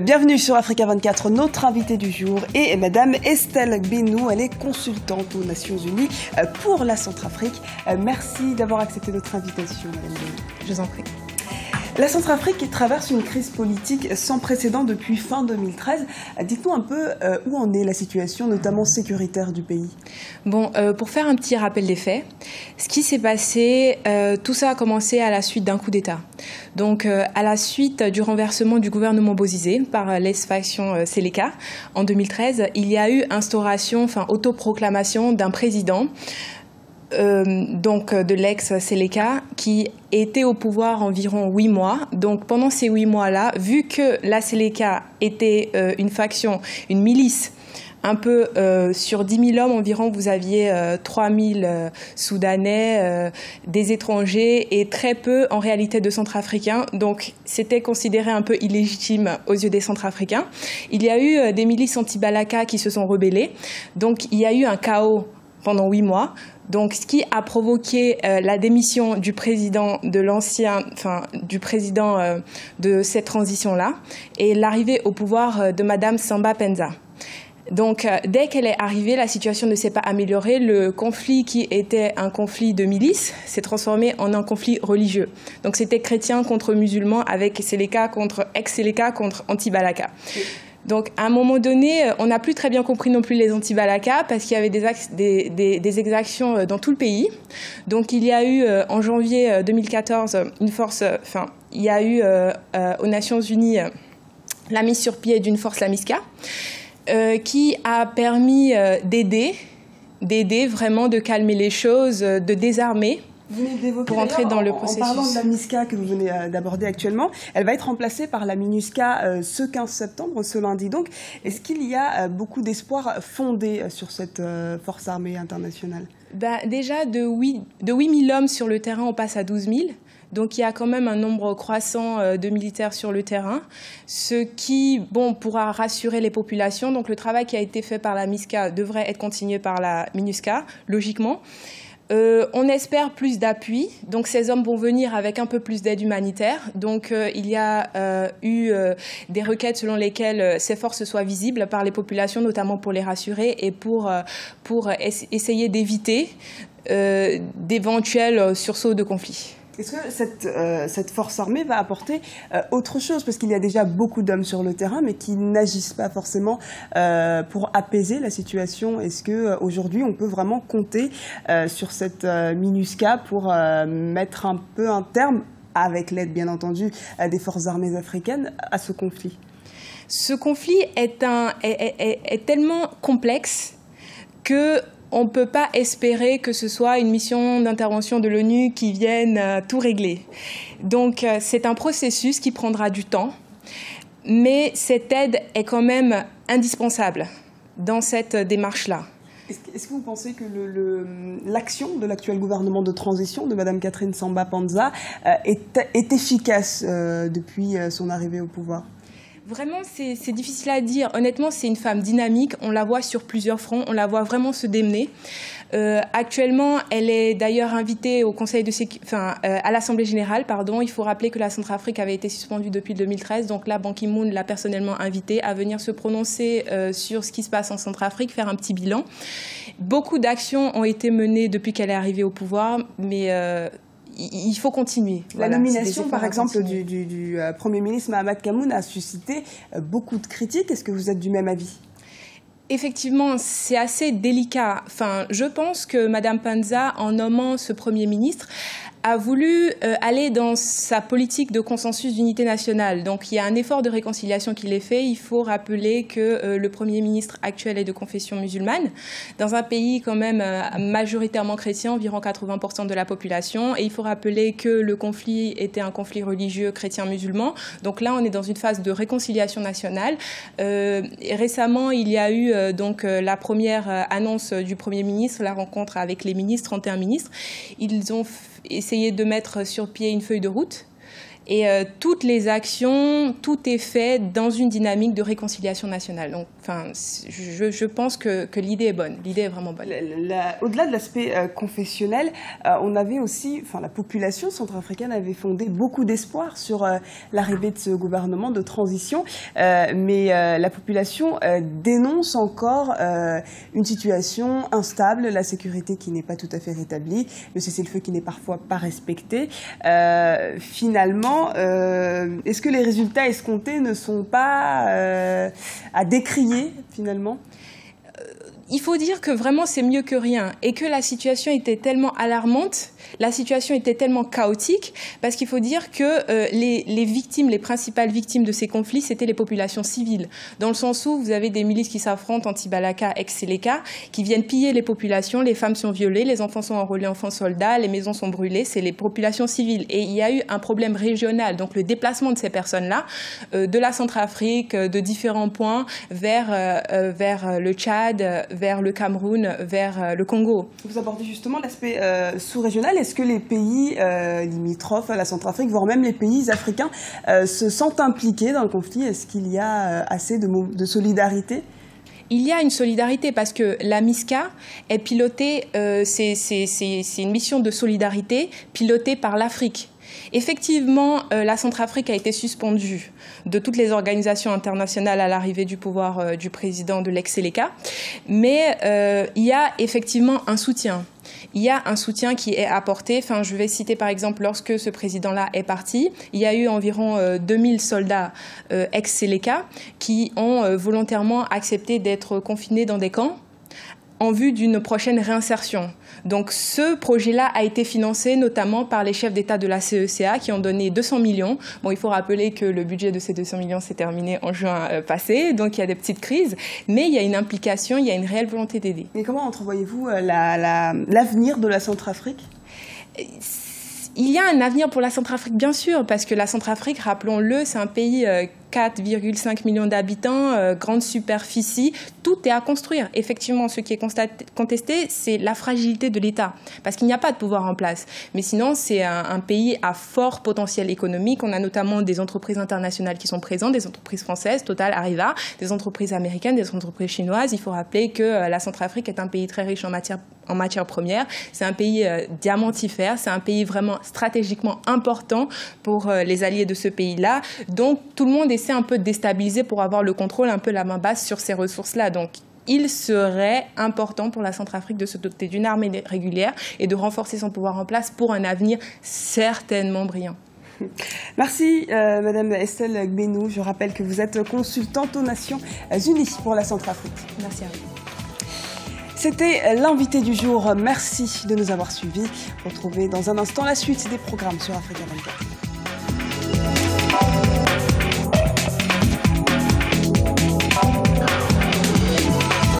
Bienvenue sur Africa 24, notre invitée du jour est Madame Estelle Benou, elle est consultante aux Nations Unies pour la Centrafrique. Merci d'avoir accepté notre invitation, Madame Benou. Je vous en prie. La Centrafrique traverse une crise politique sans précédent depuis fin 2013. Dites-nous un peu où en est la situation, notamment sécuritaire du pays. Bon, pour faire un petit rappel des faits, ce qui s'est passé, tout ça a commencé à la suite d'un coup d'État. Donc, à la suite du renversement du gouvernement Bozizé par l'ex-faction Seleka en 2013, il y a eu instauration, autoproclamation d'un président. De l'ex-Seleka qui était au pouvoir environ 8 mois. Donc pendant ces 8 mois-là, vu que la Seleka était une faction, une milice, un peu sur 10 000 hommes environ, vous aviez 3 000 Soudanais, des étrangers et très peu en réalité de Centrafricains. Donc c'était considéré un peu illégitime aux yeux des Centrafricains. Il y a eu des milices anti-Balaka qui se sont rebellées. Donc il y a eu un chaos pendant 8 mois. Donc, ce qui a provoqué la démission du président de de cette transition-là et l'arrivée au pouvoir de Madame Samba Penza. Donc, dès qu'elle est arrivée, la situation ne s'est pas améliorée. Le conflit qui était un conflit de milices s'est transformé en un conflit religieux. Donc, c'était chrétien contre musulmans avec Seleka contre ex-Seleka contre anti-Balaka. Donc, à un moment donné, on n'a plus très bien compris non plus les anti-Balaka parce qu'il y avait des exactions dans tout le pays. Donc, il y a eu, en janvier 2014, il y a eu aux Nations Unies la mise sur pied d'une force, la MISCA, qui a permis d'aider vraiment, de calmer les choses, de désarmer. Vous venez d'évoquer pour entrer dans le processus. En parlant de la MISCA que vous venez d'aborder actuellement, elle va être remplacée par la MINUSCA ce 15 septembre, ce lundi donc. Est-ce qu'il y a beaucoup d'espoir fondé sur cette force armée internationale? Déjà, de 8 000 hommes sur le terrain, on passe à 12 000. Donc il y a quand même un nombre croissant de militaires sur le terrain, ce qui pourra rassurer les populations. Donc le travail qui a été fait par la MISCA devrait être continué par la MINUSCA, logiquement. On espère plus d'appui, donc ces hommes vont venir avec un peu plus d'aide humanitaire. Donc il y a eu des requêtes selon lesquelles ces forces soient visibles par les populations, notamment pour les rassurer et pour essayer d'éviter d'éventuels sursauts de conflit. Est-ce que cette force armée va apporter autre chose? Parce qu'il y a déjà beaucoup d'hommes sur le terrain, mais qui n'agissent pas forcément pour apaiser la situation. Est-ce qu'aujourd'hui, on peut vraiment compter sur cette MINUSCA pour mettre un peu un terme, avec l'aide bien entendu des forces armées africaines, à ce conflit? Ce conflit est tellement complexe que on ne peut pas espérer que ce soit une mission d'intervention de l'ONU qui vienne tout régler. Donc, c'est un processus qui prendra du temps, mais cette aide est quand même indispensable dans cette démarche-là. Est-ce que vous pensez que l'action de l'actuel gouvernement de transition de Mme Catherine Samba Panza est efficace depuis son arrivée au pouvoir? Vraiment, c'est difficile à dire. Honnêtement, c'est une femme dynamique. On la voit sur plusieurs fronts. On la voit vraiment se démener. Actuellement, elle est d'ailleurs invitée au Conseil à l'Assemblée générale. Il faut rappeler que la Centrafrique avait été suspendue depuis 2013. Donc là, Ban Ki-moon l'a personnellement invitée à venir se prononcer sur ce qui se passe en Centrafrique, faire un petit bilan. Beaucoup d'actions ont été menées depuis qu'elle est arrivée au pouvoir, mais il faut continuer. La nomination, par exemple, du Premier ministre Mahamat Kammoun a suscité beaucoup de critiques. Est-ce que vous êtes du même avis? Effectivement, c'est assez délicat. Je pense que Mme Panza, en nommant ce Premier ministre, a voulu aller dans sa politique de consensus d'unité nationale. Donc il y a un effort de réconciliation qui est fait. Il faut rappeler que le Premier ministre actuel est de confession musulmane, dans un pays quand même majoritairement chrétien, environ 80% de la population. Et il faut rappeler que le conflit était un conflit religieux chrétien-musulman. Donc là, on est dans une phase de réconciliation nationale. Récemment, il y a eu la première annonce du Premier ministre, la rencontre avec les ministres, 31 ministres. Ils ont essayé de mettre sur pied une feuille de route Et toutes les actions, tout est fait dans une dynamique de réconciliation nationale. Donc, je pense que l'idée est bonne. L'idée est vraiment bonne. Au-delà de l'aspect confessionnel, on avait aussi, la population centrafricaine avait fondé beaucoup d'espoir sur l'arrivée de ce gouvernement de transition, mais la population dénonce encore une situation instable, la sécurité qui n'est pas tout à fait rétablie, le cessez-le-feu qui n'est parfois pas respecté. Finalement, est-ce que les résultats escomptés ne sont pas à décrier finalement ? Il faut dire que vraiment c'est mieux que rien et que la situation était tellement alarmante, la situation était tellement chaotique, parce qu'il faut dire que les victimes, les principales victimes de ces conflits, c'était les populations civiles. Dans le sens où vous avez des milices qui s'affrontent, anti-Balaka, ex-Seleka, qui viennent piller les populations, les femmes sont violées, les enfants sont enrôlés enfants soldats, les maisons sont brûlées, c'est les populations civiles. Et il y a eu un problème régional, donc le déplacement de ces personnes-là, de la Centrafrique, de différents points, vers le Tchad, vers le Cameroun, vers le Congo. Vous abordez justement l'aspect sous-régional. Est-ce que les pays limitrophes à la Centrafrique, voire même les pays africains, se sentent impliqués dans le conflit? Est-ce qu'il y a assez de solidarité? Il y a une solidarité parce que la MISCA est pilotée, c'est une mission de solidarité pilotée par l'Afrique. Effectivement, la Centrafrique a été suspendue de toutes les organisations internationales à l'arrivée du pouvoir du président de l'ex-Seleka, mais il y a effectivement un soutien. Il y a un soutien qui est apporté. Je vais citer par exemple, lorsque ce président-là est parti, il y a eu environ 2000 soldats ex-Seleka qui ont volontairement accepté d'être confinés dans des camps en vue d'une prochaine réinsertion. Donc ce projet-là a été financé notamment par les chefs d'État de la CECA qui ont donné 200 millions. Bon, il faut rappeler que le budget de ces 200 millions s'est terminé en juin passé, donc il y a des petites crises, mais il y a une implication, il y a une réelle volonté d'aider. Et comment entrevoyez-vous l'avenir de la Centrafrique ? Il y a un avenir pour la Centrafrique, bien sûr, parce que la Centrafrique, rappelons-le, c'est un pays 4,5 millions d'habitants, grande superficie, tout est à construire. Effectivement, ce qui est contesté, c'est la fragilité de l'État, parce qu'il n'y a pas de pouvoir en place. Mais sinon, c'est un pays à fort potentiel économique. On a notamment des entreprises internationales qui sont présentes, des entreprises françaises, Total, Arriva, des entreprises américaines, des entreprises chinoises. Il faut rappeler que la Centrafrique est un pays très riche en matières premières. C'est un pays diamantifère, c'est un pays vraiment stratégiquement important pour les alliés de ce pays-là. Donc, tout le monde essaie un peu de déstabiliser pour avoir le contrôle, un peu la main basse sur ces ressources-là. Donc, il serait important pour la Centrafrique de se doter d'une armée régulière et de renforcer son pouvoir en place pour un avenir certainement brillant. Merci Madame Estelle Gbénou. Je rappelle que vous êtes consultante aux Nations Unies pour la Centrafrique. Merci à vous. C'était l'invité du jour. Merci de nous avoir suivis. Retrouvez dans un instant la suite des programmes sur Africa 24.